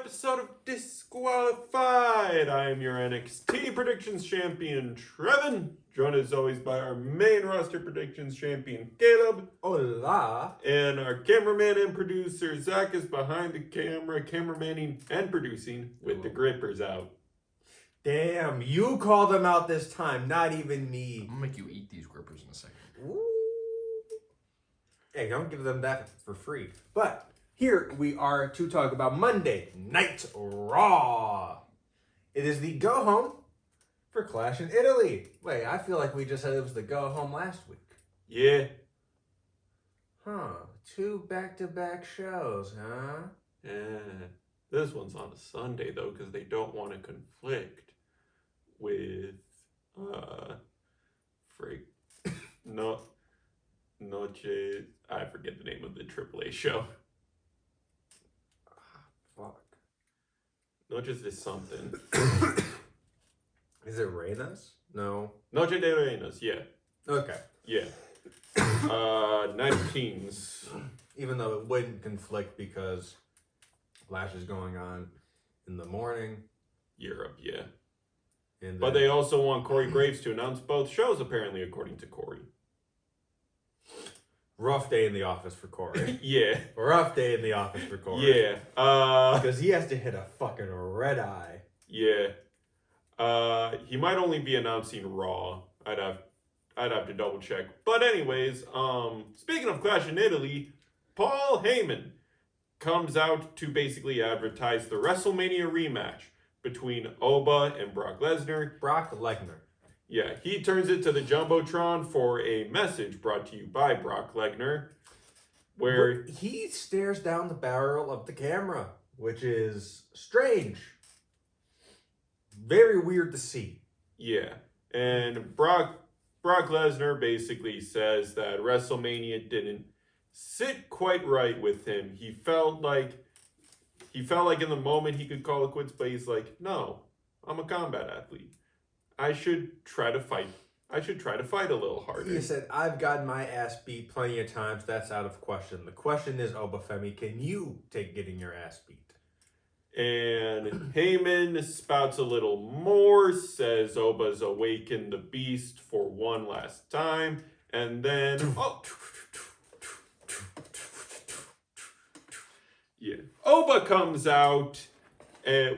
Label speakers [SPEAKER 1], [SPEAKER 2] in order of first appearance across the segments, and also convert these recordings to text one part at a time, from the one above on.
[SPEAKER 1] episode of Disqualified. I am your NXT Predictions Champion, Trevin, joined as always by our main roster predictions champion, Caleb.
[SPEAKER 2] Hola.
[SPEAKER 1] And our cameraman and producer, Zach, is behind the camera, cameramanning and producing with the grippers out.
[SPEAKER 2] Damn, you called them out this time, not even me.
[SPEAKER 3] I'm gonna make you eat these grippers in a second.
[SPEAKER 2] Ooh. Hey, don't give them that for free. But here we are to talk about Monday Night Raw. It is the go home for Clash in Italy. Wait, I feel like we just said it was the go home last week.
[SPEAKER 1] Yeah.
[SPEAKER 2] Huh. 2 back-to-back shows, huh?
[SPEAKER 1] Yeah. This one's on a Sunday, though, because they don't want to conflict with, Noche, I forget the name of the AAA show.
[SPEAKER 2] Fuck.
[SPEAKER 1] Noches de something.
[SPEAKER 2] Is it Reynas? No.
[SPEAKER 1] Noche de Reinas, yeah.
[SPEAKER 2] Okay.
[SPEAKER 1] Yeah. Night of Kings.
[SPEAKER 2] Even though it wouldn't conflict because Lash is going on in the morning.
[SPEAKER 1] Europe, yeah.
[SPEAKER 2] And
[SPEAKER 1] But they also want Corey Graves to announce both shows, apparently, according to Corey.
[SPEAKER 2] Rough day in the office for Corey.
[SPEAKER 1] Yeah.
[SPEAKER 2] Rough day in the office for Corey.
[SPEAKER 1] Yeah.
[SPEAKER 2] Because he has to hit a fucking red eye.
[SPEAKER 1] Yeah. He might only be announcing Raw. I'd have to double check. But anyways, speaking of Clash in Italy, Paul Heyman comes out to basically advertise the WrestleMania rematch between Oba and Brock Lesnar.
[SPEAKER 2] Brock Lesnar.
[SPEAKER 1] Yeah, he turns it to the Jumbotron for a message brought to you by Brock Lesnar, where
[SPEAKER 2] He stares down the barrel of the camera, which is strange. Very weird to see.
[SPEAKER 1] yeah, and Brock Lesnar basically says that WrestleMania didn't sit quite right with him. He felt like in the moment he could call it quits, but he's like, no, I'm a combat athlete. I should try to fight. I should try to fight a little harder.
[SPEAKER 2] He said, I've gotten my ass beat plenty of times. That's out of question. The question is, Obafemi, can you take getting your ass beat?
[SPEAKER 1] And Heyman spouts a little more, says Oba's awakened the beast for one last time, and then Oba comes out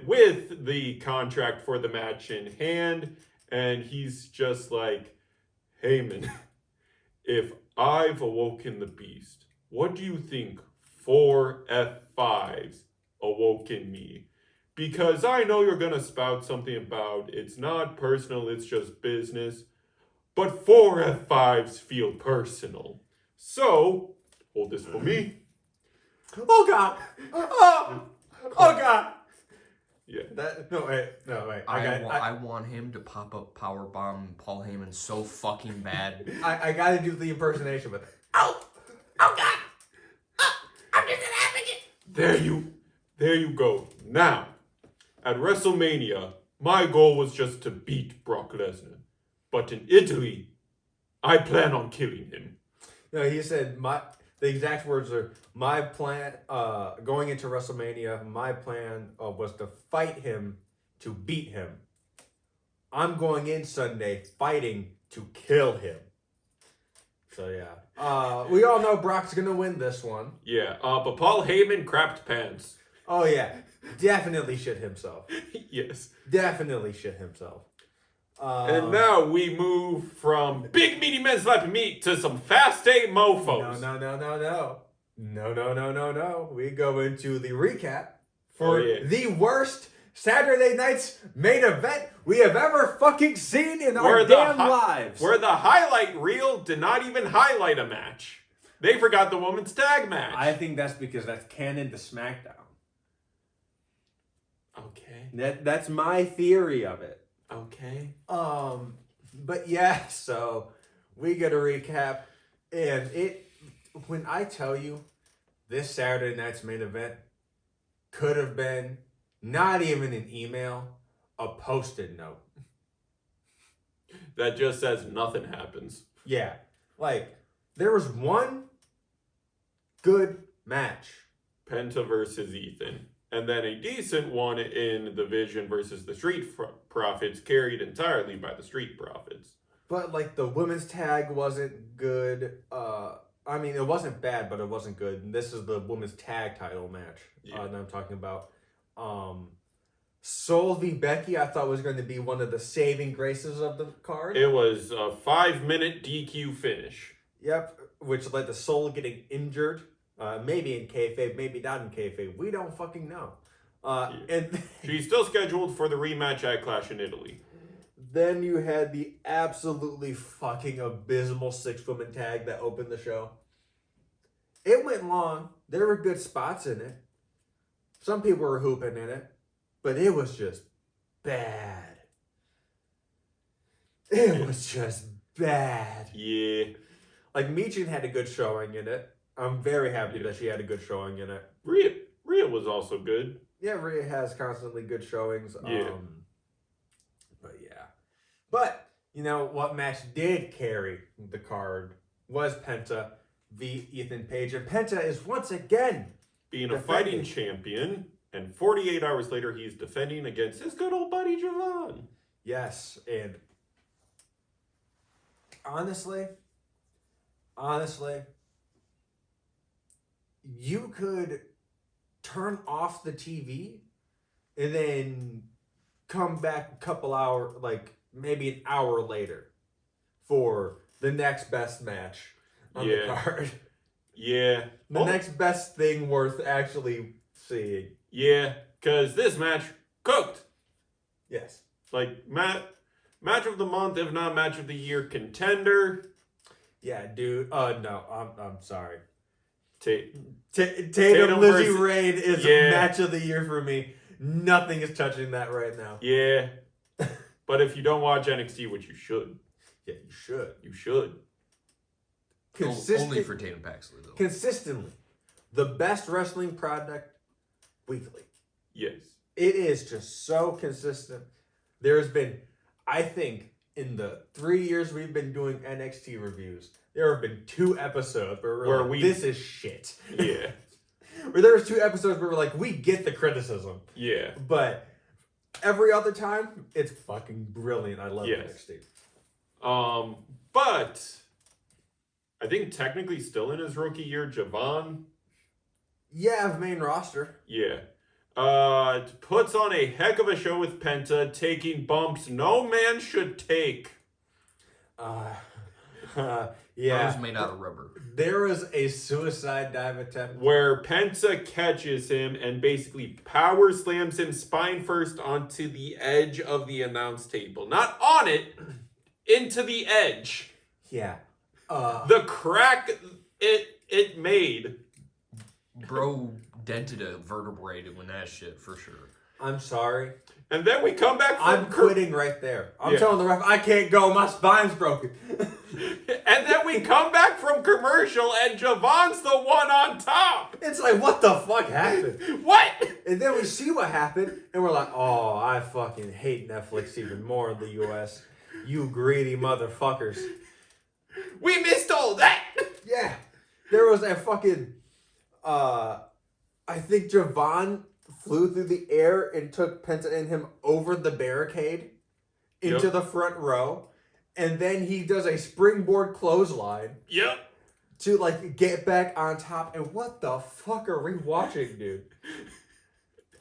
[SPEAKER 1] with the contract for the match in hand, and he's just like, Heyman, if I've awoken the beast, what do you think 4 F5s awoken me? Because I know you're gonna spout something about it's not personal, it's just business, but 4 F5s feel personal. So, hold this for me.
[SPEAKER 2] Oh, God! Oh God!
[SPEAKER 1] Yeah.
[SPEAKER 2] No, wait.
[SPEAKER 3] I want him to pop up powerbomb Paul Heyman so fucking bad.
[SPEAKER 2] I gotta do the impersonation with it. Oh God! I'm just an advocate.
[SPEAKER 1] There you go. Now, at WrestleMania, my goal was just to beat Brock Lesnar. But in Italy, I plan on killing him.
[SPEAKER 2] No, he said the exact words are, my plan, going into WrestleMania, my plan was to fight him to beat him. I'm going in Sunday fighting to kill him. So yeah. We all know Brock's gonna win this one.
[SPEAKER 1] Yeah, but Paul Heyman crapped pants.
[SPEAKER 2] Oh yeah. Definitely shit himself.
[SPEAKER 1] Yes.
[SPEAKER 2] Definitely shit himself.
[SPEAKER 1] And now we move from big meaty men slapping meat to some fast A mofos.
[SPEAKER 2] No. We go into the recap for the worst Saturday night's main event we have ever fucking seen in our damn lives.
[SPEAKER 1] Where the highlight reel did not even highlight a match. They forgot the women's tag match.
[SPEAKER 2] I think that's because that's canon to SmackDown.
[SPEAKER 1] Okay.
[SPEAKER 2] That's my theory of it.
[SPEAKER 1] Okay.
[SPEAKER 2] But yeah, so we get a recap, and when I tell you this Saturday night's main event could have been not even an email, a post-it note.
[SPEAKER 1] That just says nothing happens.
[SPEAKER 2] Yeah. Like, there was one good match.
[SPEAKER 1] Penta versus Ethan. and then a decent one in the Vision versus the Street Profits, carried entirely by the Street Profits.
[SPEAKER 2] But like the women's tag wasn't good. I mean, it wasn't bad, but it wasn't good. And this is the women's tag title match that I'm talking about. Soul v Becky, I thought was going to be one of the saving graces of the card.
[SPEAKER 1] It was a 5-minute DQ finish.
[SPEAKER 2] Yep, which led to Soul getting injured. Maybe in kayfabe, maybe not in kayfabe. We don't fucking know. And
[SPEAKER 1] She's still scheduled for the rematch at Clash in Italy.
[SPEAKER 2] then you had the absolutely fucking abysmal 6-woman tag that opened the show. It went long. There were good spots in it. Some people were hooping in it. But it was just bad. It was just bad.
[SPEAKER 1] Yeah.
[SPEAKER 2] Like, Michin had a good showing in it. I'm very happy that she had a good showing in it.
[SPEAKER 1] Rhea was also good.
[SPEAKER 2] Yeah, Rhea has constantly good showings.
[SPEAKER 1] Yeah.
[SPEAKER 2] But yeah. But, you know, what match did carry the card was Penta v. Ethan Page. And Penta is once again
[SPEAKER 1] Being a
[SPEAKER 2] defending.
[SPEAKER 1] fighting champion, and 48 hours later, he's defending against his good old buddy Javon.
[SPEAKER 2] Yes, and honestly, you could turn off the TV and then come back a couple hours, like maybe an hour later, for the next best match on the card.
[SPEAKER 1] Yeah.
[SPEAKER 2] The next best thing worth actually seeing.
[SPEAKER 1] Yeah, because this match cooked.
[SPEAKER 2] Yes.
[SPEAKER 1] Like, match of the month, if not match of the year contender.
[SPEAKER 2] Yeah, dude. No, I'm sorry.
[SPEAKER 1] Tatum
[SPEAKER 2] Tatum Lizzie
[SPEAKER 1] versus-
[SPEAKER 2] Raid is
[SPEAKER 1] Yeah.
[SPEAKER 2] match of the year for me. Nothing is touching that right now.
[SPEAKER 1] Yeah. But if you don't watch NXT, which you should,
[SPEAKER 2] Yeah, you should.
[SPEAKER 1] you should.
[SPEAKER 3] Only for Tatum Paxley, though.
[SPEAKER 2] Consistently. The best wrestling product weekly.
[SPEAKER 1] Yes.
[SPEAKER 2] It is just so consistent. There's been, I think, in the 3 years we've been doing NXT reviews, there have been 2 episodes where we're like, this is shit.
[SPEAKER 1] Yeah.
[SPEAKER 2] Where there was 2 episodes where we're like, we get the criticism.
[SPEAKER 1] Yeah.
[SPEAKER 2] But every other time, it's fucking brilliant. I love
[SPEAKER 1] Yes.
[SPEAKER 2] NXT.
[SPEAKER 1] But I think technically still in his rookie year, Javon.
[SPEAKER 2] Yeah, main roster.
[SPEAKER 1] Yeah. Puts on a heck of a show with Penta, taking bumps no man should take.
[SPEAKER 2] Yeah.
[SPEAKER 3] Those made out of rubber.
[SPEAKER 2] There was a suicide dive attempt.
[SPEAKER 1] Where Penta catches him and basically power slams him spine first onto the edge of the announce table. Not on it, into the edge.
[SPEAKER 2] Yeah.
[SPEAKER 1] The crack it made.
[SPEAKER 3] Bro dented a vertebrae doing that shit for sure.
[SPEAKER 2] I'm sorry.
[SPEAKER 1] And then we come back from
[SPEAKER 2] I'm quitting right there. I'm
[SPEAKER 1] Yeah.
[SPEAKER 2] telling the ref, I can't go. My spine's broken.
[SPEAKER 1] And then we come back from commercial and Javon's the one on top.
[SPEAKER 2] It's like, what the fuck happened?
[SPEAKER 1] What?
[SPEAKER 2] And then we see what happened, and we're like, oh, I fucking hate Netflix even more in the U.S. You greedy motherfuckers.
[SPEAKER 1] We missed all that.
[SPEAKER 2] Yeah. There was a fucking, I think Javon flew through the air and took Penta and him over the barricade into
[SPEAKER 1] Yep.
[SPEAKER 2] the front row. And then he does a springboard clothesline
[SPEAKER 1] Yep.
[SPEAKER 2] to like get back on top. And what the fuck are we watching, dude?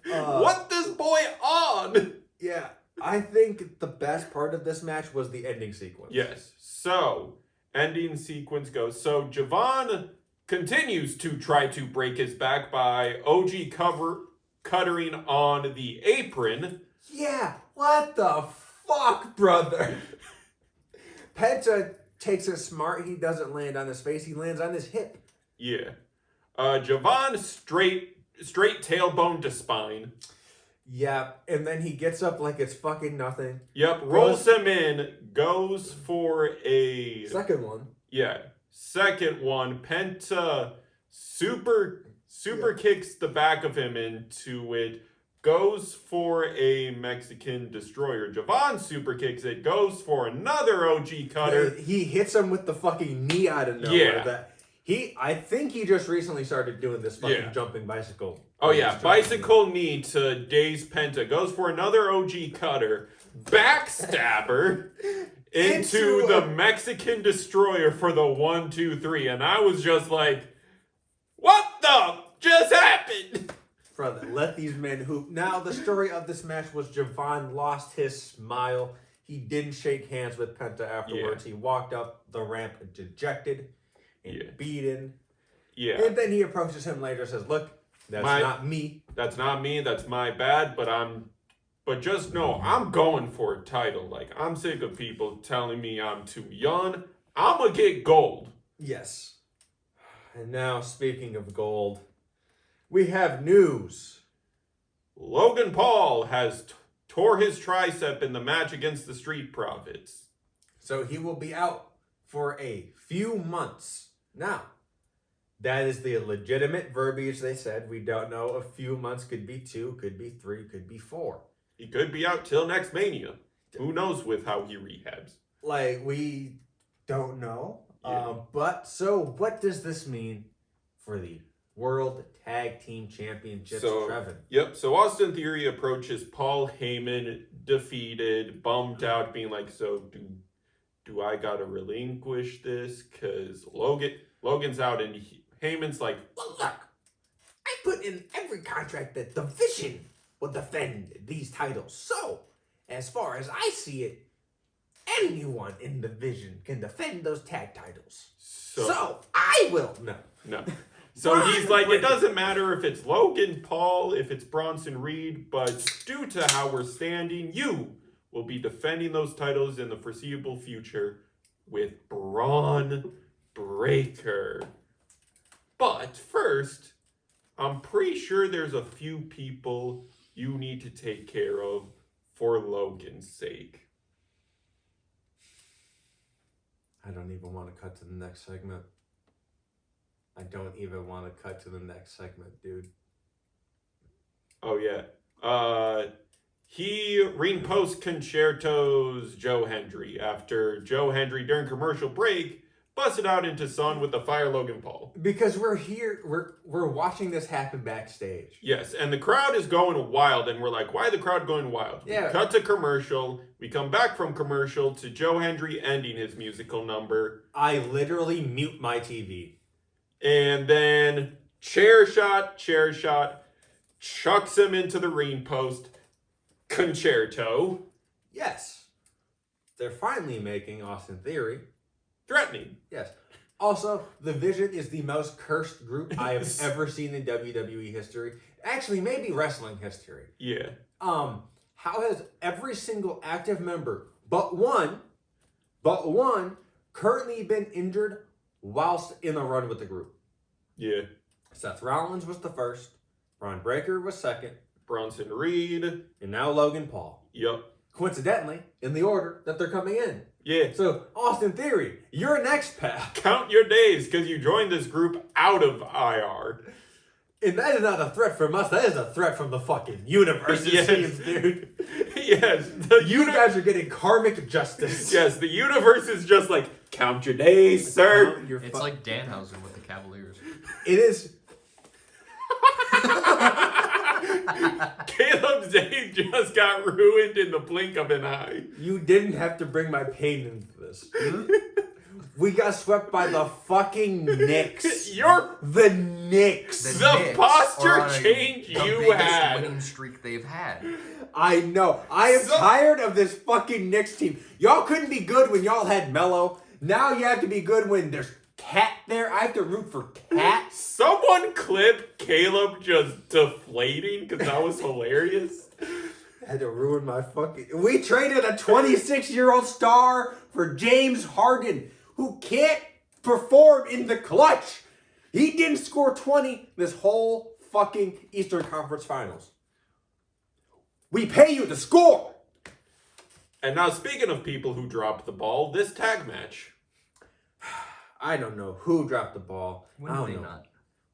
[SPEAKER 1] What this boy on?
[SPEAKER 2] Yeah, I think the best part of this match was the ending sequence.
[SPEAKER 1] Yes. So, ending sequence goes. So, Javon continues to try to break his back by OG cuttering on the apron.
[SPEAKER 2] Yeah, what the fuck, brother? Penta takes it smart. He doesn't land on his face. He lands on his hip.
[SPEAKER 1] Yeah. Javon straight tailbone to spine.
[SPEAKER 2] Yeah, and then he gets up like it's fucking nothing.
[SPEAKER 1] Yep. Rolls him in. Goes for a
[SPEAKER 2] Second one.
[SPEAKER 1] second one. Penta super kicks the back of him into it. Goes for a Mexican destroyer. Javon super kicks it. Goes for another OG cutter.
[SPEAKER 2] He hits him with the fucking knee out of nowhere.
[SPEAKER 1] Yeah.
[SPEAKER 2] I think he just recently started doing this fucking
[SPEAKER 1] Yeah.
[SPEAKER 2] jumping bicycle.
[SPEAKER 1] Oh yeah,
[SPEAKER 2] Jumping.
[SPEAKER 1] bicycle knee to Days Penta, goes for another OG cutter, backstabber into the Mexican destroyer for the 1-2-3, and I was just like, what the just happened?
[SPEAKER 2] Brother, let these men hoop. Now, the story of this match was Javon lost his smile. He didn't shake hands with Penta afterwards. He walked up the ramp dejected and beaten.
[SPEAKER 1] Yeah.
[SPEAKER 2] And then he approaches him later and says, look, that's not me.
[SPEAKER 1] That's not me, that's my bad, but just know I'm going for a title. Like, I'm sick of people telling me I'm too young. I'm gonna get gold.
[SPEAKER 2] Yes. And now, speaking of gold, we have news.
[SPEAKER 1] Logan Paul has tore his tricep in the match against the Street Profits.
[SPEAKER 2] So he will be out for a few months. Now, that is the legitimate verbiage they said. We don't know. A few months could be 2, could be 3, could be 4.
[SPEAKER 1] He could be out till next Mania. Who knows with how he rehabs?
[SPEAKER 2] Like, we don't know.
[SPEAKER 1] Yeah.
[SPEAKER 2] So what does this mean for the World Tag Team Championships, Trevin?
[SPEAKER 1] Yep, so Austin Theory approaches Paul Heyman, defeated, bummed out, being like, so do I gotta relinquish this? Because Logan's out, and Heyman's like,
[SPEAKER 2] Well, look, I put in every contract that the Vision will defend these titles. So, as far as I see it, anyone in the Vision can defend those tag titles. So I will.
[SPEAKER 1] No. So he's like, it doesn't matter if it's Logan Paul, if it's Bronson Reed, but due to how we're standing, you will be defending those titles in the foreseeable future with Braun Breaker. But first, I'm pretty sure there's a few people you need to take care of for Logan's sake.
[SPEAKER 2] I don't even want to cut to the next segment. I don't even want to cut to the next segment, dude.
[SPEAKER 1] Oh, yeah. He reposts Concerto's Joe Hendry after Joe Hendry, during commercial break, busted out into Sun with the Fire Logan Paul.
[SPEAKER 2] Because we're watching this happen backstage.
[SPEAKER 1] Yes, and the crowd is going wild, and we're like, why the crowd going wild?
[SPEAKER 2] Yeah.
[SPEAKER 1] We cut to commercial. We come back from commercial to Joe Hendry ending his musical number.
[SPEAKER 2] I literally mute my TV.
[SPEAKER 1] And then chair shot, chucks him into the ring post. Concerto.
[SPEAKER 2] Yes. They're finally making Austin Theory.
[SPEAKER 1] Threatening.
[SPEAKER 2] Yes. Also, the Vision is the most cursed group I have ever seen in WWE history. Actually, maybe wrestling history.
[SPEAKER 1] Yeah.
[SPEAKER 2] How has every single active member but one currently been injured whilst in a run with the group?
[SPEAKER 1] Yeah.
[SPEAKER 2] Seth Rollins was the first, Braun Breaker was second,
[SPEAKER 1] Bronson Reed.
[SPEAKER 2] and now Logan Paul.
[SPEAKER 1] Yep.
[SPEAKER 2] Coincidentally, in the order that they're coming in.
[SPEAKER 1] Yeah.
[SPEAKER 2] So, Austin Theory, you're next, pal.
[SPEAKER 1] Count your days, because you joined this group out of IR.
[SPEAKER 2] And that is not a threat from us, that is a threat from the fucking universe, it
[SPEAKER 1] Yes.
[SPEAKER 2] seems, dude.
[SPEAKER 1] Yes.
[SPEAKER 2] You guys are getting karmic justice.
[SPEAKER 1] Yes, the universe is just like, count your days, sir.
[SPEAKER 3] It's like Danhausen with the Cavaliers.
[SPEAKER 2] It is.
[SPEAKER 1] Caleb's day just got ruined in the blink of an eye.
[SPEAKER 2] You didn't have to bring my pain into this. We got swept by the fucking Knicks. The Knicks.
[SPEAKER 1] The
[SPEAKER 3] Knicks
[SPEAKER 1] posture
[SPEAKER 3] are on
[SPEAKER 1] change
[SPEAKER 3] the
[SPEAKER 1] you
[SPEAKER 3] biggest
[SPEAKER 1] had.
[SPEAKER 3] winning streak they've had.
[SPEAKER 2] I know. I am tired of this fucking Knicks team. Y'all couldn't be good when y'all had Melo. Now you have to be good when there's Cat there. I have to root for Cat.
[SPEAKER 1] Someone clip Caleb just deflating, because that was hilarious.
[SPEAKER 2] Had to ruin my fucking... We traded a 26-year-old star for James Harden, who can't perform in the clutch. He didn't score 20 this whole fucking Eastern Conference Finals. We pay you to score.
[SPEAKER 1] And now, speaking of people who dropped the ball, this tag match.
[SPEAKER 2] I don't know who dropped the ball.
[SPEAKER 3] When
[SPEAKER 2] I don't
[SPEAKER 3] they
[SPEAKER 2] know
[SPEAKER 3] not?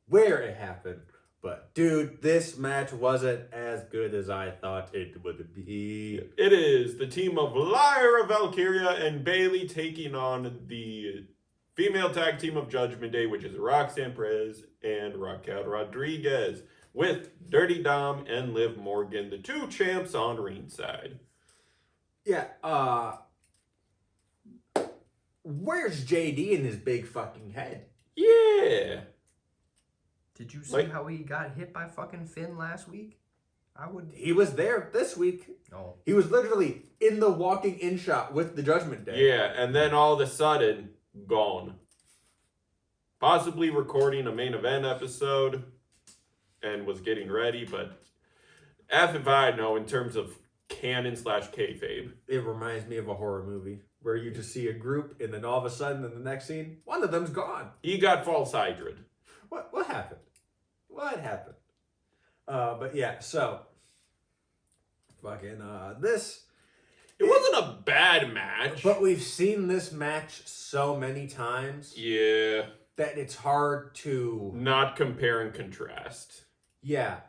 [SPEAKER 2] where it happened. But, dude, this match wasn't as good as I thought it would be.
[SPEAKER 1] It is the team of Lyra Valkyria and Bailey taking on the female tag team of Judgment Day, which is Roxanne Perez and Raquel Rodriguez, with Dirty Dom and Liv Morgan, the two champs on ringside.
[SPEAKER 2] Yeah, where's JD in his big fucking head?
[SPEAKER 1] Yeah.
[SPEAKER 3] Did you see
[SPEAKER 1] Like-
[SPEAKER 3] how he got hit by fucking Finn last week? I would.
[SPEAKER 2] He was there this week.
[SPEAKER 3] Oh.
[SPEAKER 2] He was literally in the walking in shot with the Judgment Day.
[SPEAKER 1] Yeah, and then all of a sudden, gone. Possibly recording a main event episode and was getting ready, but F if I know in terms of canon / kayfabe.
[SPEAKER 2] It reminds me of a horror movie where you just see a group and then all of a sudden in the next scene, one of them's gone.
[SPEAKER 1] He got false hydrid.
[SPEAKER 2] What happened? What happened? But yeah, so fucking this.
[SPEAKER 1] It wasn't a bad match.
[SPEAKER 2] But we've seen this match so many times
[SPEAKER 1] Yeah,
[SPEAKER 2] that it's hard to.
[SPEAKER 1] not compare and contrast.
[SPEAKER 2] Yeah.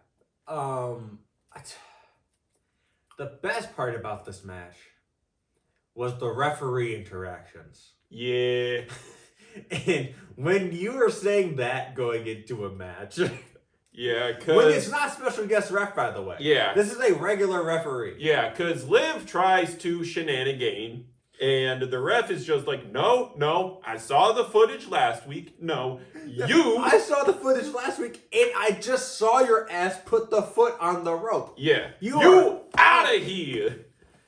[SPEAKER 2] The best part about this match was the referee interactions.
[SPEAKER 1] Yeah.
[SPEAKER 2] And when you were saying that going into a match,
[SPEAKER 1] Yeah,
[SPEAKER 2] when it's
[SPEAKER 1] cause
[SPEAKER 2] not special guest ref, by the way.
[SPEAKER 1] yeah,
[SPEAKER 2] This is a regular referee.
[SPEAKER 1] yeah, cause Liv tries to shenanigan, and the ref is just like, no, I saw the footage last week. No, you,
[SPEAKER 2] I saw the footage last week, and I just saw your ass put the foot on the rope.
[SPEAKER 1] yeah,
[SPEAKER 2] You
[SPEAKER 1] you out of here.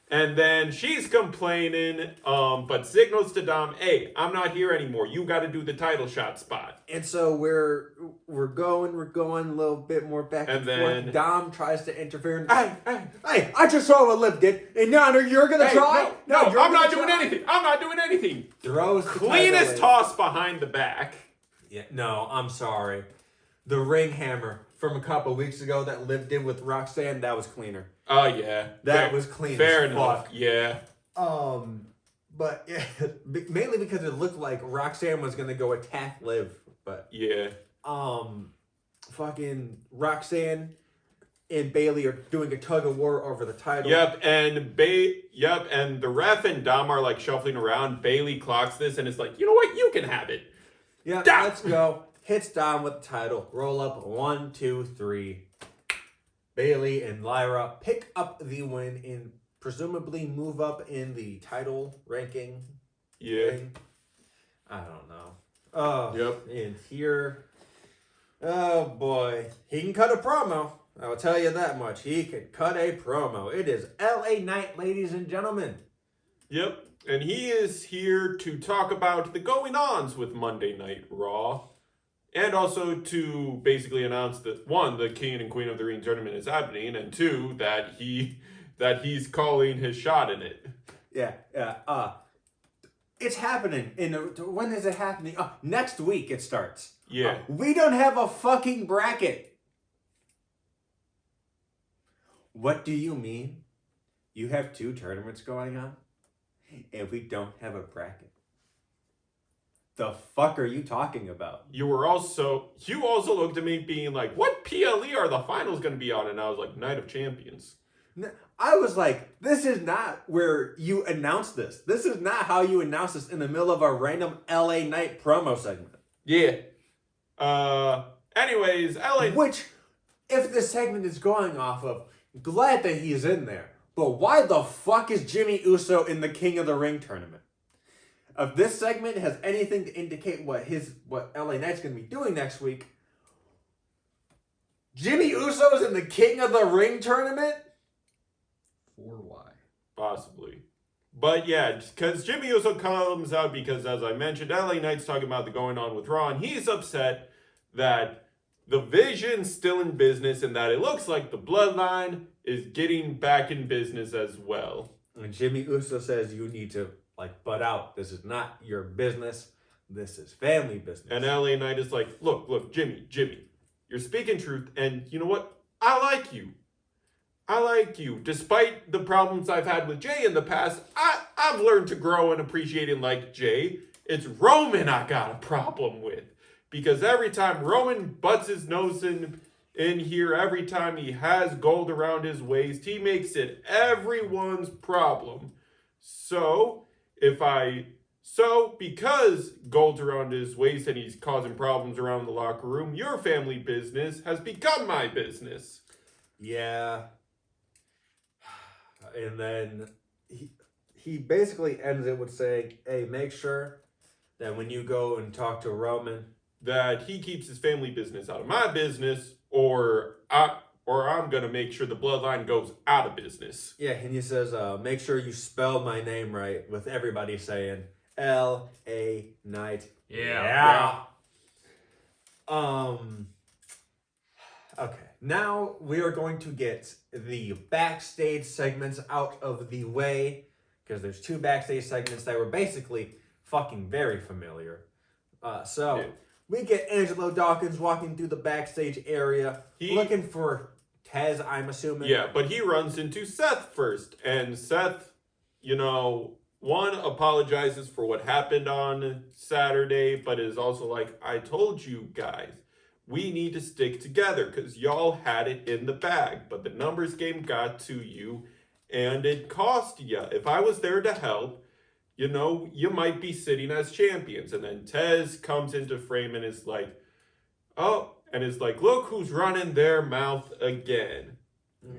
[SPEAKER 1] And then she's complaining, but signals to Dom, hey, I'm not here anymore. You got to do the title shot spot.
[SPEAKER 2] And so we're going a little bit more back and,
[SPEAKER 1] And then-
[SPEAKER 2] forth. Dom tries to interfere. And,
[SPEAKER 1] Hey,
[SPEAKER 2] hey, I just saw what Liv did, and now you're gonna
[SPEAKER 1] hey,
[SPEAKER 2] try?
[SPEAKER 1] no,
[SPEAKER 2] you're
[SPEAKER 1] I'm not
[SPEAKER 2] gonna
[SPEAKER 1] doing
[SPEAKER 2] try?
[SPEAKER 1] anything. I'm not doing anything.
[SPEAKER 2] Throws the
[SPEAKER 1] Cleanest
[SPEAKER 2] title
[SPEAKER 1] toss behind the back.
[SPEAKER 2] in. Yeah, no, I'm sorry. The ring hammer from a couple weeks ago that Liv did with Roxanne, that was cleaner.
[SPEAKER 1] Oh, yeah.
[SPEAKER 2] That was clean
[SPEAKER 1] Fair
[SPEAKER 2] as
[SPEAKER 1] enough.
[SPEAKER 2] fuck.
[SPEAKER 1] Yeah.
[SPEAKER 2] But yeah, mainly because it looked like Roxanne was gonna go attack Liv, but
[SPEAKER 1] Yeah.
[SPEAKER 2] fucking Roxanne and Bailey are doing a tug of war over the title.
[SPEAKER 1] Yep, and and the ref and Dom are like shuffling around. Bailey clocks this and it's like, you know what? You can have it.
[SPEAKER 2] Yeah,
[SPEAKER 1] Dom!
[SPEAKER 2] let's go. Hits Dom with the title. Roll up 1, 2, 3. Bailey and Lyra pick up the win and presumably move up in the title ranking.
[SPEAKER 1] Yeah.
[SPEAKER 2] Thing. I don't know. Oh,
[SPEAKER 1] Yep.
[SPEAKER 2] And here, oh boy, he can cut a promo. I will tell you that much. He can cut a promo. It is LA Knight, ladies and gentlemen.
[SPEAKER 1] Yep. And he is here to talk about the going-ons with Monday Night Raw. And also to basically announce that, one, the King and Queen of the Ring tournament is happening, and two, that he's calling his shot in it.
[SPEAKER 2] Yeah. It's happening. When is it happening? Next week it starts.
[SPEAKER 1] Yeah.
[SPEAKER 2] We don't have a fucking bracket. What do you mean? You have 2 tournaments going on, and we don't have a bracket? The fuck are you talking about?
[SPEAKER 1] You also looked at me being like, what PLE are the finals going to be on? And I was like, Night of Champions.
[SPEAKER 2] I was like, this is not where you announce this. This is not how you announce this in the middle of a random LA Knight promo segment.
[SPEAKER 1] Yeah. Anyways, LA.
[SPEAKER 2] Which, if this segment is going off of, glad that he's in there. But why the fuck is Jimmy Uso in the King of the Ring tournament? If this segment has anything to indicate what LA Knight's going to be doing next week, Jimmy Uso's in the King of the Ring tournament?
[SPEAKER 3] For why?
[SPEAKER 1] Possibly. But yeah, because Jimmy Uso comes out because, as I mentioned, LA Knight's talking about the going on with Raw, and he's upset that the Vision's still in business and that it looks like the Bloodline is getting back in business as well.
[SPEAKER 2] And Jimmy Uso says you need to, butt out. This is not your business. This is family business.
[SPEAKER 1] And LA Knight is like, look, Jimmy, you're speaking truth, and you know what? I like you. Despite the problems I've had with Jay in the past, I've learned to grow and appreciate and like Jay. It's Roman I got a problem with. Because every time Roman butts his nose in here, every time he has gold around his waist, he makes it everyone's problem. So, if I So, because gold's around his waist and he's causing problems around the locker room, your family business has become my business.
[SPEAKER 2] Yeah. And then he basically ends it with saying, hey, make sure that when you go and talk to Roman,
[SPEAKER 1] That he keeps his family business out of my business, or I'm gonna make sure the bloodline goes out of business.
[SPEAKER 2] yeah, and he says, make sure you spell my name right with everybody saying L.A. Knight.
[SPEAKER 3] Yeah.
[SPEAKER 2] Okay, now we are going to get the backstage segments out of the way, because there's 2 backstage segments that were basically fucking very familiar. So
[SPEAKER 1] Yeah.
[SPEAKER 2] we get Angelo Dawkins walking through the backstage area, looking for Tez, I'm assuming.
[SPEAKER 1] Yeah, but he runs into Seth first, and Seth, one apologizes for what happened on Saturday, but is also like, I told you guys, we need to stick together because y'all had it in the bag, but the numbers game got to you and it cost you. If I was there to help, you might be sitting as champions. And then Tez comes into frame and is like, look who's running their mouth again.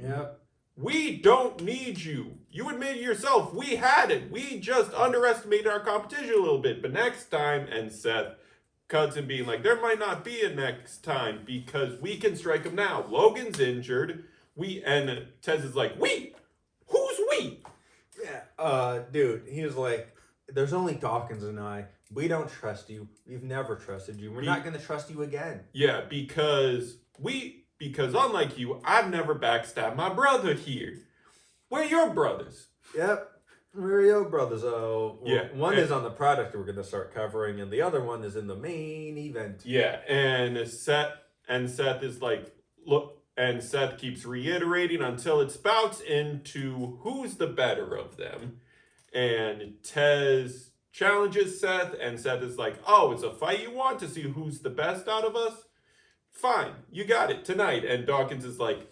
[SPEAKER 2] Yep.
[SPEAKER 1] We don't need you. You admitted yourself, we had it. We just underestimated our competition a little bit. But next time, and Seth cuts him being like, there might not be a next time because we can strike him now. Logan's injured. And Tez is like, we? Who's we?
[SPEAKER 2] Yeah. Dude, he was like, there's only Dawkins and I. We don't trust you. We've never trusted you. We're not going to trust you again.
[SPEAKER 1] Yeah, because unlike you, I've never backstabbed my brother here. We're your brothers.
[SPEAKER 2] Yep. We're your brothers.
[SPEAKER 1] Yeah.
[SPEAKER 2] One is on the product we're going to start covering, and the other one is in the main event.
[SPEAKER 1] Yeah, and Seth is like, look, and Seth keeps reiterating until it spouts into who's the better of them. And Tez challenges Seth, and Seth is like, oh, it's a fight you want to see who's the best out of us? Fine, you got it tonight. And Dawkins is like,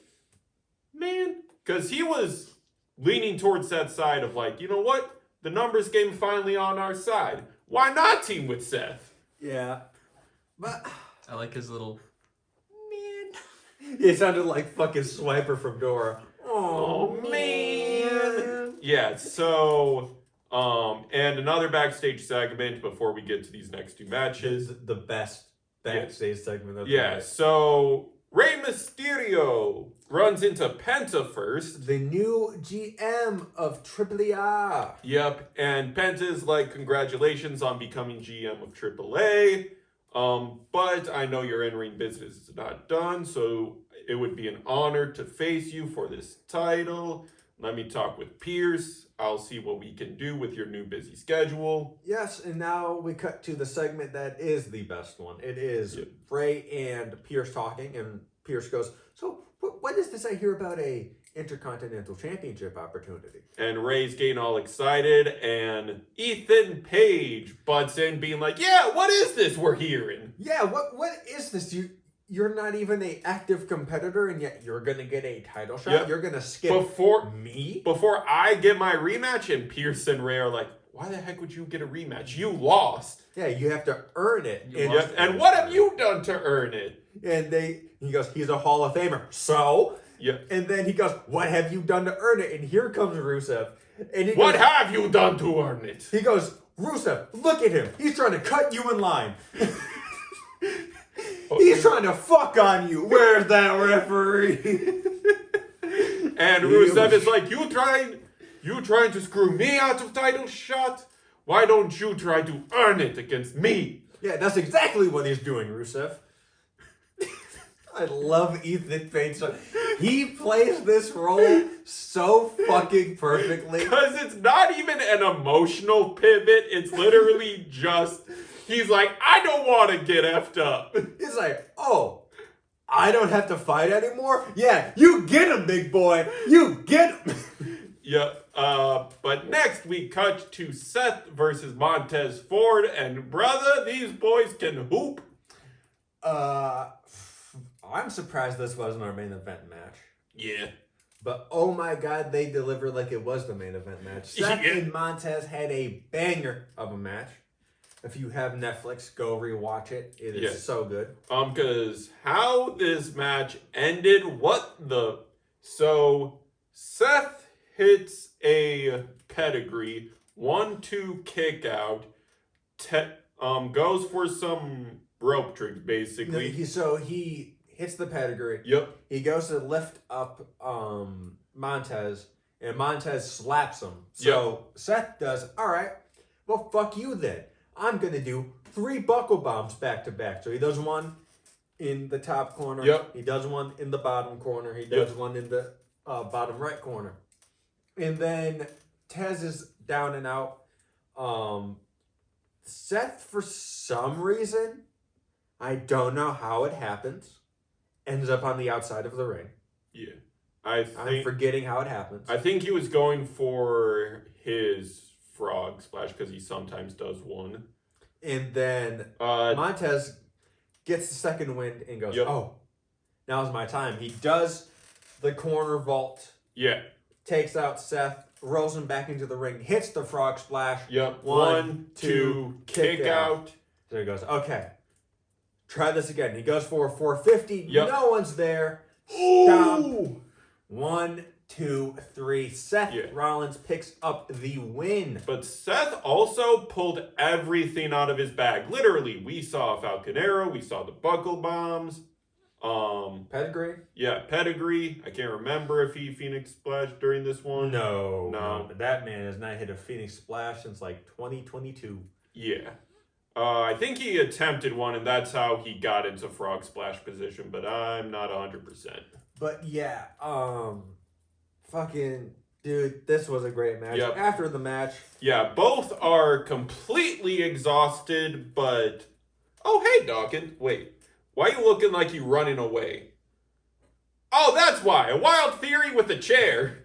[SPEAKER 1] man, because he was leaning towards Seth's side of like, you know what? The numbers game finally on our side. Why not team with Seth?
[SPEAKER 2] Yeah. But
[SPEAKER 3] I like his little.
[SPEAKER 2] it sounded like fucking Swiper from Dora.
[SPEAKER 1] Oh, man. Yeah, so, and another backstage segment before we get to these next 2 matches.
[SPEAKER 2] The best backstage segment of the
[SPEAKER 1] Yeah,
[SPEAKER 2] night.
[SPEAKER 1] so Rey Mysterio runs into Penta first.
[SPEAKER 2] The new GM of AAA.
[SPEAKER 1] Yep, and Penta's like, congratulations on becoming GM of AAA. But I know your in-ring business is not done, so it would be an honor to face you for this title. Let me talk with Pierce. I'll see what we can do with your new busy schedule.
[SPEAKER 2] Yes, and now we cut to the segment that is the best one. It is Ray and Pierce talking, and Pierce goes, so what is this I hear about a Intercontinental Championship opportunity?
[SPEAKER 1] And Ray's getting all excited, and Ethan Page butts in being like, yeah, what is this we're hearing?
[SPEAKER 2] Yeah, what is this? You're not even an active competitor, and yet you're going to get a title shot?
[SPEAKER 1] Yep.
[SPEAKER 2] You're going to skip me?
[SPEAKER 1] Before I get my rematch, and Pierce and Ray are like, why the heck would you get a rematch? You lost.
[SPEAKER 2] Yeah, you have to earn it.
[SPEAKER 1] And what have you done to earn it?
[SPEAKER 2] And he goes, he's a Hall of Famer. So?
[SPEAKER 1] Yeah.
[SPEAKER 2] And then he goes, what have you done to earn it? And here comes Rusev. And he
[SPEAKER 1] What
[SPEAKER 2] goes,
[SPEAKER 1] have you done to earn it?
[SPEAKER 2] He goes, Rusev, look at him. He's trying to cut you in line. He's trying to fuck on you. Where's that referee?
[SPEAKER 1] And Rusev is like, you trying to screw me out of title shot? Why don't you try to earn it against me?
[SPEAKER 2] Yeah, that's exactly what he's doing, Rusev. I love Ethan Page. He plays this role so fucking perfectly.
[SPEAKER 1] Because it's not even an emotional pivot. It's literally just, he's like, I don't want to get effed up.
[SPEAKER 2] He's like, oh, I don't have to fight anymore? Yeah, you get him, big boy. You get him.
[SPEAKER 1] Yep. But next we cut to Seth versus Montez Ford. And brother, these boys can hoop.
[SPEAKER 2] I'm surprised this wasn't our main event match.
[SPEAKER 1] Yeah.
[SPEAKER 2] But oh my God, they delivered like it was the main event match. Seth
[SPEAKER 1] Yeah.
[SPEAKER 2] and Montez had a banger of a match. If you have Netflix, go rewatch it. It is
[SPEAKER 1] Yes.
[SPEAKER 2] so good.
[SPEAKER 1] Because how this match ended, so Seth hits a pedigree, 1-2 kick out, goes for some rope tricks basically.
[SPEAKER 2] He hits the pedigree.
[SPEAKER 1] Yep.
[SPEAKER 2] He goes to lift up Montez, and Montez slaps him. So Seth does, all right, well, fuck you then. I'm going to do 3 buckle bombs back to back. So he does one in the top corner.
[SPEAKER 1] Yep.
[SPEAKER 2] He does one in the bottom corner. He does one in the bottom right corner. And then Tez is down and out. Seth, for some reason, I don't know how it happens, ends up on the outside of the ring.
[SPEAKER 1] Yeah.
[SPEAKER 2] I'm forgetting how it happens.
[SPEAKER 1] I think he was going for his frog splash because he sometimes does one.
[SPEAKER 2] And then Montez gets the second wind and goes, oh, now's my time. He does the corner vault.
[SPEAKER 1] Yeah.
[SPEAKER 2] Takes out Seth, rolls him back into the ring, hits the frog splash.
[SPEAKER 1] Yep.
[SPEAKER 2] 1, 2,
[SPEAKER 1] kick out.
[SPEAKER 2] So he goes, okay, try this again. He goes for a 450.
[SPEAKER 1] Yep.
[SPEAKER 2] No one's there. Stomp. 1, 2, 3. Seth Rollins picks up the win.
[SPEAKER 1] But Seth also pulled everything out of his bag. Literally, we saw Falcon Arrow, we saw the buckle bombs.
[SPEAKER 2] Pedigree?
[SPEAKER 1] Yeah, pedigree. I can't remember if he Phoenix splashed during this one.
[SPEAKER 2] No. That man has not hit a Phoenix splash since like 2022.
[SPEAKER 1] Yeah. I think he attempted one, and that's how he got into frog splash position, but I'm not 100%.
[SPEAKER 2] But yeah, fucking dude, this was a great match.
[SPEAKER 1] Yep.
[SPEAKER 2] After the match,
[SPEAKER 1] Yeah, both are completely exhausted, but... Oh, hey, Dawkins. Wait, why are you looking like you running away? Oh, that's why. A wild theory with a chair.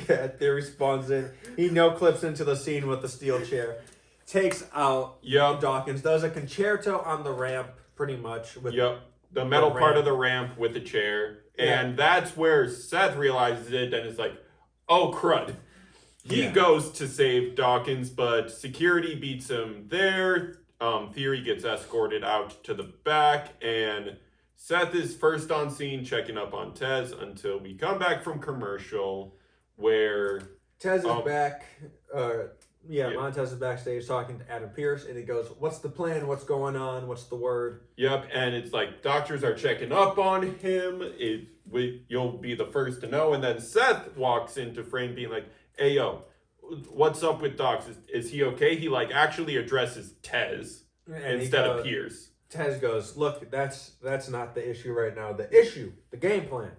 [SPEAKER 2] yeah, Theory spawns in. He no-clips into the scene with the steel chair. Takes out Dawkins. Does a concerto on the ramp, pretty much. With
[SPEAKER 1] the metal
[SPEAKER 2] the
[SPEAKER 1] part
[SPEAKER 2] ramp.
[SPEAKER 1] of the ramp with the chair. And that's where Seth realizes it and is like, oh, crud. He goes to save Dawkins, but security beats him there. Theory gets escorted out to the back, and Seth is first on scene checking up on Tez until we come back from commercial where...
[SPEAKER 2] Tez is back. Montez is backstage talking to Adam Pearce, and he goes, what's the plan? What's going on? What's the word?
[SPEAKER 1] Yep, and it's like doctors are checking up on him. You'll be the first to know. And then Seth walks into frame being like, hey, yo, what's up with Docs? Is he okay? He like actually addresses Tez instead of Pierce.
[SPEAKER 2] Tez goes, look, that's not the issue right now. The issue, the game plan,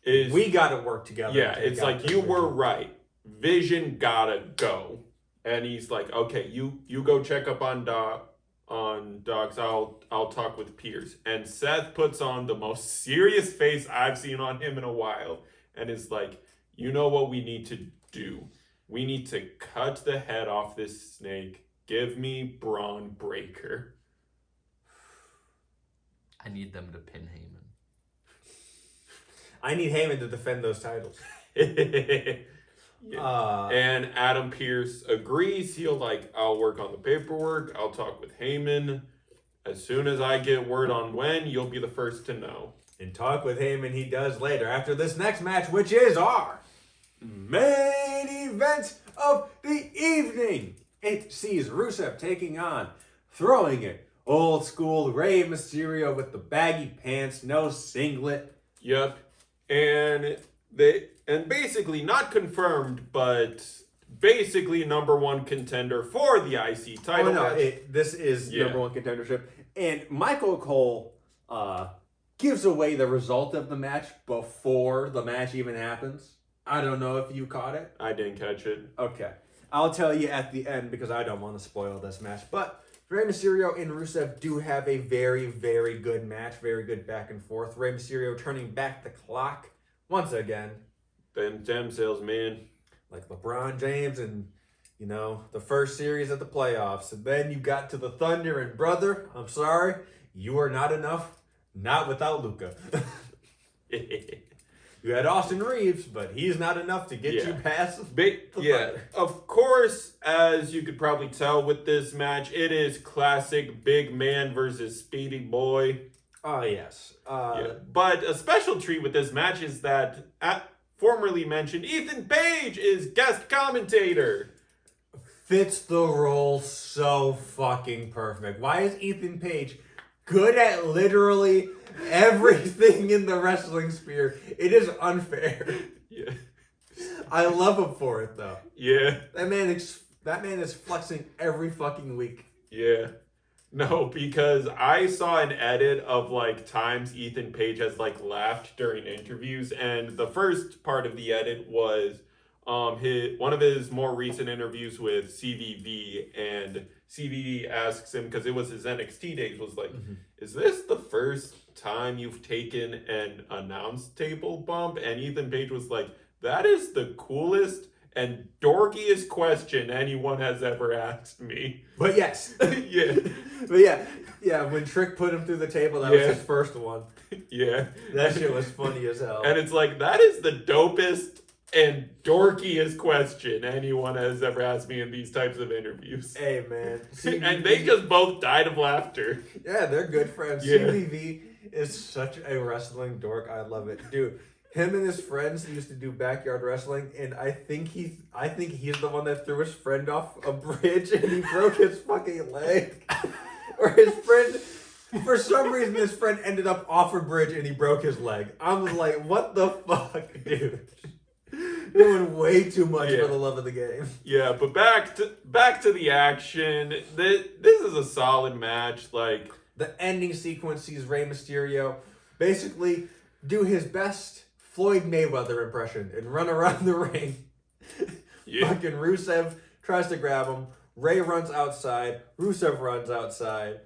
[SPEAKER 2] is we got to work together.
[SPEAKER 1] Yeah, it's like you were right. Vision gotta go. And he's like, okay, you go check up on Docs. I'll talk with Pierce. And Seth puts on the most serious face I've seen on him in a while, and is like, you know what we need to do? We need to cut the head off this snake. Give me Braun Breaker.
[SPEAKER 3] I need them to pin Heyman.
[SPEAKER 2] I need Heyman to defend those titles.
[SPEAKER 1] And Adam Pearce agrees. I'll work on the paperwork. I'll talk with Heyman. As soon as I get word on when, you'll be the first to know.
[SPEAKER 2] And talk with Heyman he does later after this next match, which is our main event of the evening. It sees Rusev taking on, throwing it, old school Rey Mysterio with the baggy pants, no singlet.
[SPEAKER 1] Yep. And basically not confirmed, but basically number one contender for the IC title match.
[SPEAKER 2] This is number one contendership. And Michael Cole gives away the result of the match before the match even happens. I don't know if you caught it.
[SPEAKER 1] I didn't catch it.
[SPEAKER 2] Okay. I'll tell you at the end because I don't want to spoil this match. But Rey Mysterio and Rusev do have a very, very good match. Very good back and forth. Rey Mysterio turning back the clock once again.
[SPEAKER 1] Them stem cells, man.
[SPEAKER 2] Like LeBron James and, the first series of the playoffs. And then you got to the Thunder, and brother, I'm sorry, you are not enough. Not without Luka. You had Austin Reeves, but he's not enough to get you past.
[SPEAKER 1] Yeah, of course, as you could probably tell with this match, it is classic big man versus speedy boy.
[SPEAKER 2] Oh, yes.
[SPEAKER 1] Yeah. But a special treat with this match is that, formerly mentioned, Ethan Page is guest commentator.
[SPEAKER 2] Fits the role so fucking perfect. Why is Ethan Page good at literally everything in the wrestling sphere? It is unfair.
[SPEAKER 1] Yeah.
[SPEAKER 2] I love him for it, though.
[SPEAKER 1] Yeah.
[SPEAKER 2] That man is flexing every fucking week.
[SPEAKER 1] Yeah. No, because I saw an edit of like times Ethan Page has like laughed during interviews, and the first part of the edit was one of his more recent interviews with CVV, and CVV asks him, because it was his NXT days, was like, is this the first time you've taken an announce table bump? And Ethan Page was like, that is the coolest and dorkiest question anyone has ever asked me.
[SPEAKER 2] But yes.
[SPEAKER 1] Yeah.
[SPEAKER 2] But yeah, when Trick put him through the table, that was his first one.
[SPEAKER 1] Yeah.
[SPEAKER 2] That shit was funny as hell.
[SPEAKER 1] And it's like, that is the dopest and dorkiest question anyone has ever asked me in these types of interviews.
[SPEAKER 2] Hey, man.
[SPEAKER 1] And they just both died of laughter.
[SPEAKER 2] Yeah, they're good friends.
[SPEAKER 1] Yeah.
[SPEAKER 2] CVV is such a wrestling dork. I love it. Dude, him and his friends used to do backyard wrestling, and I think he's the one that threw his friend off a bridge and he broke his fucking leg. Or his friend, for some reason, his friend ended up off a bridge and he broke his leg. I was like, what the fuck, dude? Doing way too much for the love of the game.
[SPEAKER 1] Yeah, but back to the action. This is a solid match. Like,
[SPEAKER 2] the ending sequence sees Rey Mysterio basically do his best Floyd Mayweather impression and run around the ring.
[SPEAKER 1] Yeah.
[SPEAKER 2] Fucking Rusev tries to grab him. Rey runs outside. Rusev runs outside.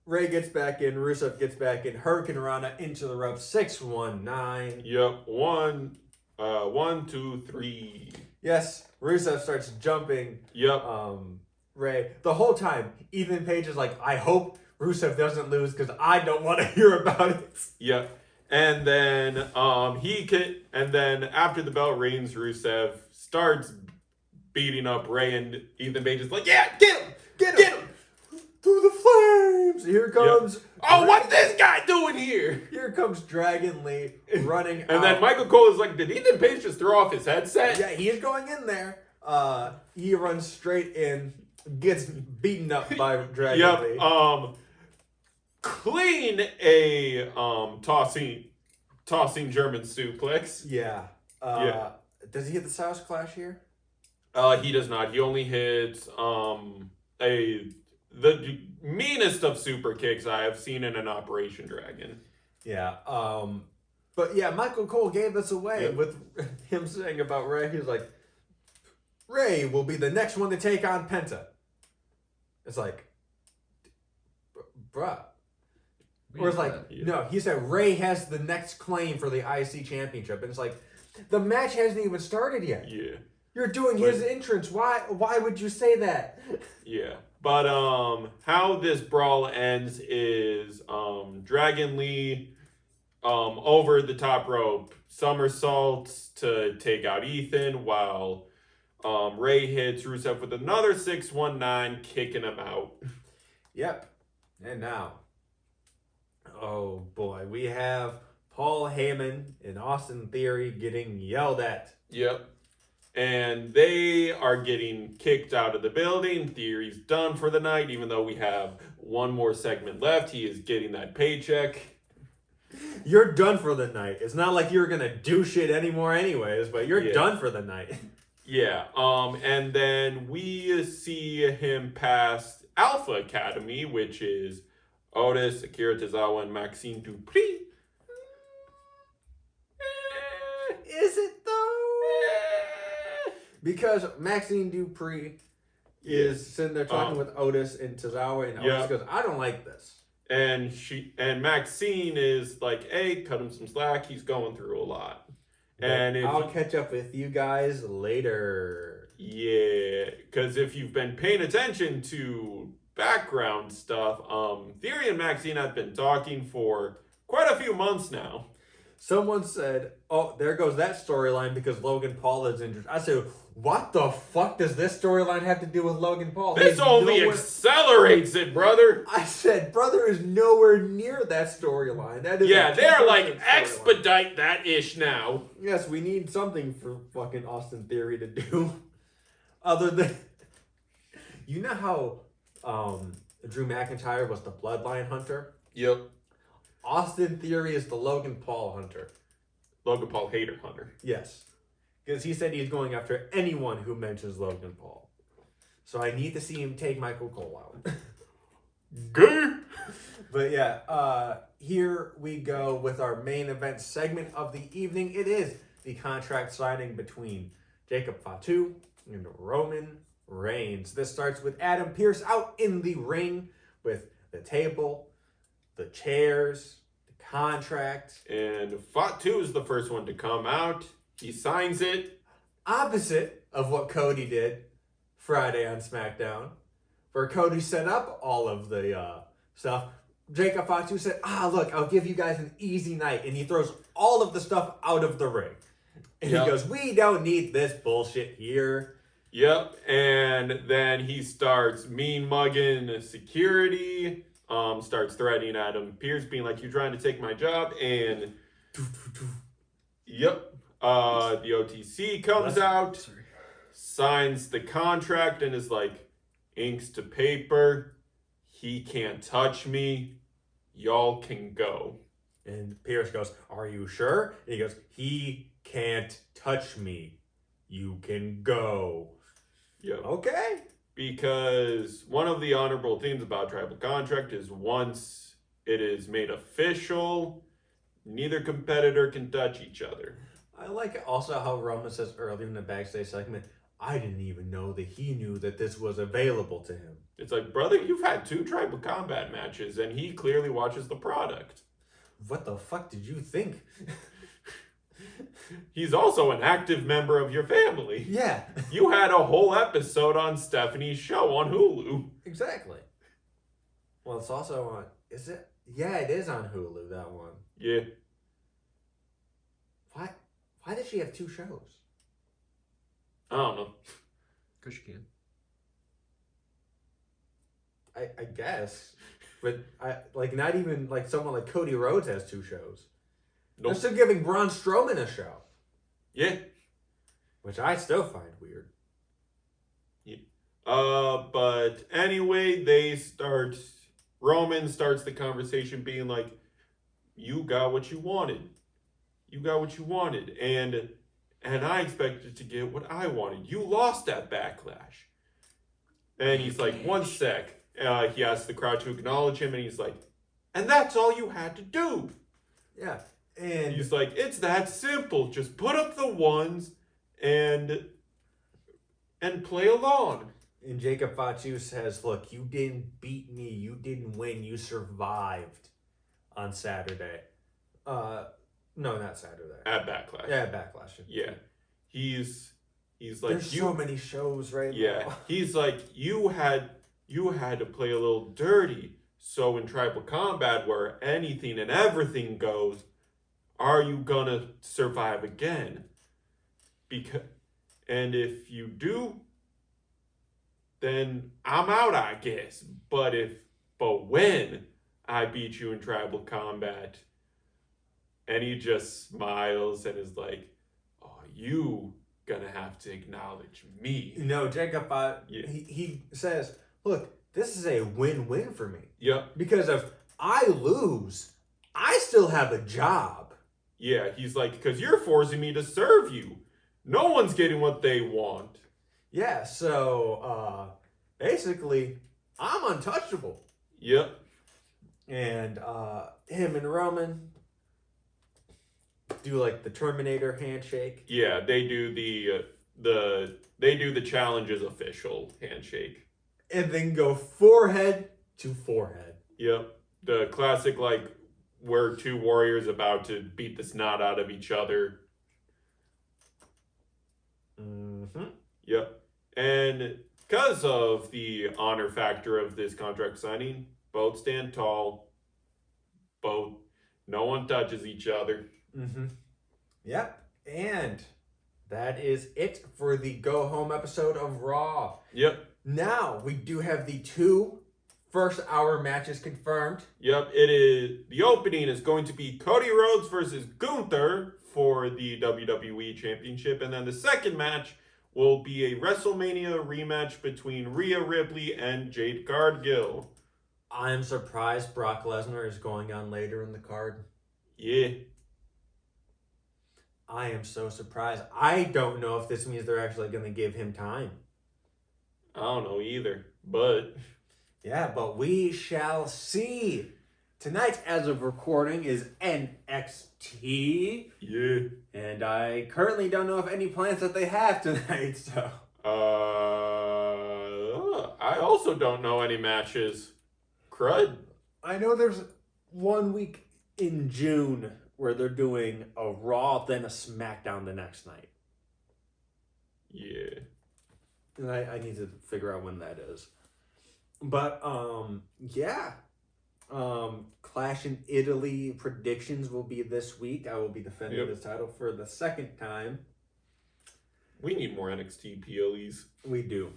[SPEAKER 2] Rey gets back in. Rusev gets back in. Hurricane Rana into the ropes. 619.
[SPEAKER 1] Yep. 1, 2, 3.
[SPEAKER 2] Yes, Rusev starts jumping.
[SPEAKER 1] Yep.
[SPEAKER 2] Rey. The whole time, Ethan Page is like, I hope Rusev doesn't lose because I don't want to hear about it.
[SPEAKER 1] Yep. And then after the bell rings, Rusev starts beating up Rey, and Ethan Page is like, yeah, get him! Get him!
[SPEAKER 2] Through the flames! Here comes...
[SPEAKER 1] Yep. Oh, what's this guy doing here?
[SPEAKER 2] Here comes Dragon Lee running
[SPEAKER 1] And then Michael Cole is like, did Ethan Page just throw off his headset?
[SPEAKER 2] Yeah, he is going in there. He runs straight in, gets beaten up by Dragon Lee.
[SPEAKER 1] Clean a tossing German suplex.
[SPEAKER 2] Yeah. Does he hit the South Clash here?
[SPEAKER 1] He does not. He only hits the meanest of super kicks I have seen in an Operation Dragon.
[SPEAKER 2] Yeah. But yeah, Michael Cole gave us away with him saying about Rey. He was like, Rey will be the next one to take on Penta. It's like, bruh. Or it's like, no, he said Rey has the next claim for the IC championship. And it's like, the match hasn't even started yet.
[SPEAKER 1] Yeah.
[SPEAKER 2] You're doing his entrance. Why would you say that?
[SPEAKER 1] Yeah. But how this brawl ends is Dragon Lee over the top rope somersaults to take out Ethan, while Rey hits Rusev with another 619, kicking him out.
[SPEAKER 2] Yep. And now, oh boy, we have Paul Heyman and Austin Theory getting yelled at.
[SPEAKER 1] Yep. And they are getting kicked out of the building. Theory's done for the night, even though we have one more segment left. He is getting that paycheck.
[SPEAKER 2] You're done for the night. It's not like you're going to do shit anymore anyways, but you're done for the night.
[SPEAKER 1] Yeah. And then we see him pass Alpha Academy, which is Otis, Akira Tozawa, and Maxine Dupri.
[SPEAKER 2] Is it though? Because Maxine Dupri is sitting there talking with Otis and Tozawa, and Otis goes, I don't like this.
[SPEAKER 1] And Maxine is like, hey, cut him some slack. He's going through a lot. And
[SPEAKER 2] I'll catch up with you guys later.
[SPEAKER 1] Yeah, because if you've been paying attention to background stuff, Theory and Maxine have been talking for quite a few months now.
[SPEAKER 2] Someone said, "Oh, there goes that storyline because Logan Paul is injured." I said, "What the fuck does this storyline have to do with Logan Paul?"
[SPEAKER 1] This
[SPEAKER 2] He's
[SPEAKER 1] only
[SPEAKER 2] nowhere-
[SPEAKER 1] accelerates it, brother.
[SPEAKER 2] I said, "Brother is nowhere near that storyline." That is
[SPEAKER 1] Yeah,
[SPEAKER 2] a
[SPEAKER 1] they're like,
[SPEAKER 2] two-person storyline.
[SPEAKER 1] expedite that ish now.
[SPEAKER 2] Yes, we need something for fucking Austin Theory to do, other than you know how Drew McIntyre was the Bloodline hunter.
[SPEAKER 1] Yep.
[SPEAKER 2] Austin Theory is the Logan Paul hunter.
[SPEAKER 1] Logan Paul hater hunter.
[SPEAKER 2] Yes. Because he said he's going after anyone who mentions Logan Paul. So I need to see him take Michael Cole out.
[SPEAKER 1] Gay.
[SPEAKER 2] But yeah, here we go with our main event segment of the evening. It is the contract signing between Jacob Fatu and Roman Reigns. This starts with Adam Pearce out in the ring with the table, the chairs, the contract.
[SPEAKER 1] And Fatu is the first one to come out. He signs it.
[SPEAKER 2] Opposite of what Cody did Friday on SmackDown, where Cody set up all of the stuff. Jacob Fatu said, look, I'll give you guys an easy night. And he throws all of the stuff out of the ring. And
[SPEAKER 1] Yep.
[SPEAKER 2] he goes, we don't need this bullshit here.
[SPEAKER 1] Yep. And then he starts mean mugging security. Starts threatening Adam Pearce, being like, "You're trying to take my job." And yep. The OTC comes out,
[SPEAKER 3] Sorry.
[SPEAKER 1] signs the contract, and is like, inks to paper. He can't touch me. Y'all can go.
[SPEAKER 2] And Pierce goes, are you sure? And he goes, he can't touch me. You can go.
[SPEAKER 1] Yep.
[SPEAKER 2] Okay.
[SPEAKER 1] Because one of the honorable things about tribal contract is once it is made official, neither competitor can touch each other.
[SPEAKER 2] I like also how Roman says earlier in the backstage segment, I didn't even know that he knew that this was available to him.
[SPEAKER 1] It's like, brother, you've had 2 tribal combat matches, and he clearly watches the product.
[SPEAKER 2] What the fuck did you think?
[SPEAKER 1] He's also an active member of your family.
[SPEAKER 2] Yeah,
[SPEAKER 1] You had a whole episode on Stephanie's show on Hulu.
[SPEAKER 2] exactly. Well, it's also on, is it? Yeah, it is on Hulu, that one.
[SPEAKER 1] Yeah.
[SPEAKER 2] Why did she have 2 shows?
[SPEAKER 1] I don't know.
[SPEAKER 3] Because you can.
[SPEAKER 2] I guess. But not even like someone like Cody Rhodes has 2 shows. They're
[SPEAKER 1] Nope.
[SPEAKER 2] still giving Braun Strowman a show,
[SPEAKER 1] Yeah.
[SPEAKER 2] which I still find weird.
[SPEAKER 1] But anyway, Roman starts the conversation being like, you got what you wanted. You got what you wanted. And I expected to get what I wanted. You lost at Backlash. And he's like, one sec. He asks the crowd to acknowledge him, and he's like, and that's all you had to do.
[SPEAKER 2] Yeah. And
[SPEAKER 1] He's like, it's that simple. Just put up the ones and play along.
[SPEAKER 2] And Jacob Fatu says, look, you didn't beat me. You didn't win. You survived on Saturday. No, not Saturday.
[SPEAKER 1] At Backlash.
[SPEAKER 2] Yeah, Backlash.
[SPEAKER 1] Yeah. He's like,
[SPEAKER 2] There's so many shows right
[SPEAKER 1] yeah.
[SPEAKER 2] now.
[SPEAKER 1] He's like, you had to play a little dirty. So in tribal combat where anything and everything goes, are you gonna survive again? And if you do, then I'm out, I guess. But when I beat you in tribal combat, and he just smiles and is like, oh, you gonna have to acknowledge me.
[SPEAKER 2] No, Jacob,
[SPEAKER 1] Yeah.
[SPEAKER 2] he says, look, this is a win-win for me.
[SPEAKER 1] Yep.
[SPEAKER 2] Because if I lose, I still have a job.
[SPEAKER 1] Yeah, he's like, because you're forcing me to serve you. No one's getting what they want.
[SPEAKER 2] Yeah, so basically, I'm untouchable.
[SPEAKER 1] Yep.
[SPEAKER 2] And him and Roman do like the Terminator handshake.
[SPEAKER 1] Yeah, they do the challenges official handshake.
[SPEAKER 2] And then go forehead to forehead.
[SPEAKER 1] Yep. The classic, like, we're 2 warriors about to beat the snot out of each other.
[SPEAKER 2] Mm-hmm.
[SPEAKER 1] Yep. And because of the honor factor of this contract signing, both stand tall. No one touches each other.
[SPEAKER 2] Mm-hmm. Yep. And that is it for the go home episode of Raw.
[SPEAKER 1] Yep.
[SPEAKER 2] Now we do have the 2 first hour matches confirmed.
[SPEAKER 1] Yep. It is. The opening is going to be Cody Rhodes versus Gunther for the WWE Championship, and then the second match will be a WrestleMania rematch between Rhea Ripley and Jade Cargill.
[SPEAKER 2] I'm surprised Brock Lesnar is going on later in the card.
[SPEAKER 1] Yeah.
[SPEAKER 2] I am so surprised. I don't know if this means they're actually going to give him time.
[SPEAKER 1] I don't know either, but
[SPEAKER 2] Yeah, but we shall see. Tonight, as of recording, is NXT.
[SPEAKER 1] yeah.
[SPEAKER 2] And I currently don't know of any plans that they have tonight, so.
[SPEAKER 1] I also don't know any matches. Crud.
[SPEAKER 2] I know there's 1 week in June where they're doing a Raw, then a SmackDown the next night.
[SPEAKER 1] Yeah.
[SPEAKER 2] And I need to figure out when that is. But, yeah. Clash in Italy predictions will be this week. I will be defending this title for the second time.
[SPEAKER 1] We need more NXT PLEs.
[SPEAKER 2] We do.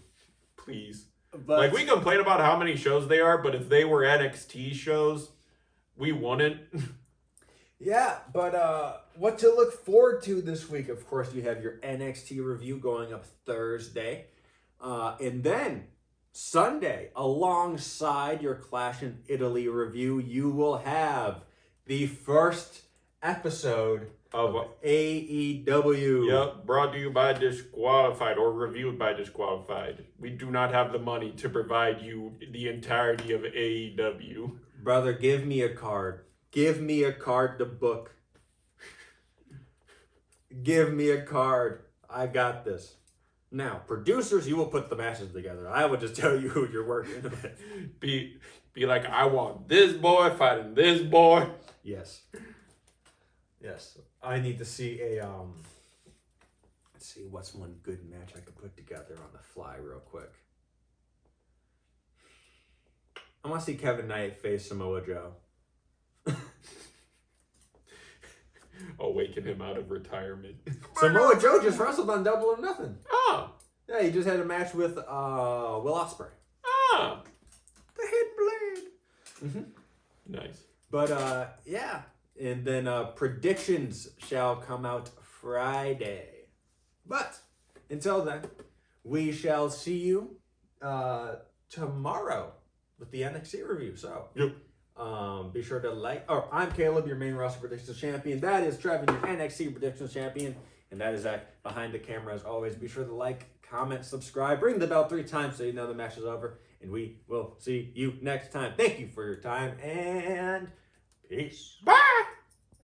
[SPEAKER 1] Please.
[SPEAKER 2] But
[SPEAKER 1] Like, we complain about how many shows they are, but if they were NXT shows, we wouldn't.
[SPEAKER 2] yeah, but what to look forward to this week? Of course, you have your NXT review going up Thursday. And then Sunday, alongside your Clash in Italy review, you will have the first episode of AEW.
[SPEAKER 1] Yep, brought to you by Disqualified or reviewed by Disqualified. We do not have the money to provide you the entirety of AEW.
[SPEAKER 2] Brother, give me a card. Give me a card to book. Give me a card. I got this. Now, producers, you will put the matches together. I will just tell you who you're working with.
[SPEAKER 1] Be like, I want this boy fighting this boy.
[SPEAKER 2] Yes. Yes. I need to see a let's see what's one good match I could put together on the fly real quick. I want to see Kevin Knight face Samoa Joe.
[SPEAKER 1] Awaken him out of retirement.
[SPEAKER 2] Samoa Joe just wrestled on Double or Nothing.
[SPEAKER 1] Ah.
[SPEAKER 2] Yeah, he just had a match with Will Ospreay.
[SPEAKER 1] Ah.
[SPEAKER 2] The head blade.
[SPEAKER 1] Nice.
[SPEAKER 2] But yeah, and then predictions shall come out Friday. But until then, we shall see you tomorrow with the NXT review. So
[SPEAKER 1] Yep.
[SPEAKER 2] be sure to like. Oh, I'm Caleb, your main roster predictions champion. That is Trevin, your NXT predictions champion, and that is Zach behind the camera as always. Be sure to like, comment, subscribe, ring the bell 3 times so you know the match is over. And we will see you next time. Thank you for your time and peace.
[SPEAKER 1] Bye.